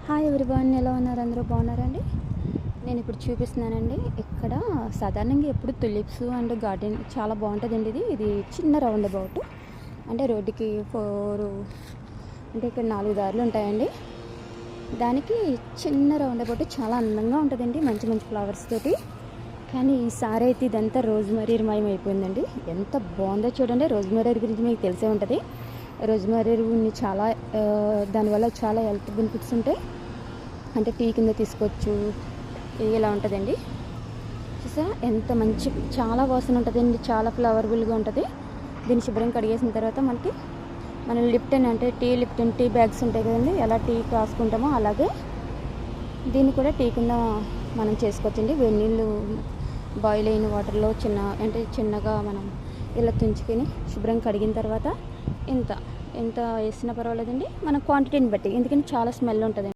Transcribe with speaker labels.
Speaker 1: Hi everyone, ఎలా ఉన్నారు? అందరూ బాగున్నారండి. నేను ఇప్పుడు చూపిస్తున్నానండి. ఇక్కడ సాధారణంగా ఎప్పుడు తులిప్స్ అండ్ గార్డెన్ చాలా బాగుంటుందండి. ఇది చిన్న రౌండ్ అబౌట్, అంటే రోడ్డుకి 4 అంటే ఇక్కడ 4 దారులు ఉంటాయండి. దానికి చిన్న రౌండ్ అబౌట్ చాలా అందంగా ఉంటుందండి, మంచి మంచి ఫ్లవర్స్ తోటి. కానీ ఈసారి అయితే ఇదంతా రోజ్మరీ మయం అయిపోయిందండి. ఎంత బాగుందో చూడండి. రోజ్మరీ గురించి మీకు తెలిసే ఉంటుంది. రోజ్మరీ చాలా దానివల్ల చాలా హెల్త్ బెనిఫిట్స్ ఉంటాయి. అంటే టీ కింద తీసుకోవచ్చు, ఇలా ఉంటుందండి. చూసా ఎంత మంచి, చాలా వాసన ఉంటుందండి, చాలా ఫ్లవరబుల్గా ఉంటుంది. దీన్ని శుభ్రం కడిగేసిన తర్వాత మనం లిప్టన్ అంటే లిప్టన్ టీ బ్యాగ్స్ ఉంటాయి కదండి, ఎలా టీ కాసుకుంటామో అలాగే దీన్ని కూడా టీ కింద మనం చేసుకోవచ్చండి. వేడి నీళ్ళు బాయిల్ అయిన వాటర్లో చిన్నగా మనం ఇలా తుంచుకొని శుభ్రం కడిగిన తర్వాత ఎంత వేసినా పర్వాలేదండి, మన క్వాంటిటీని బట్టి. ఎందుకంటే చాలా స్మెల్ ఉంటుంది.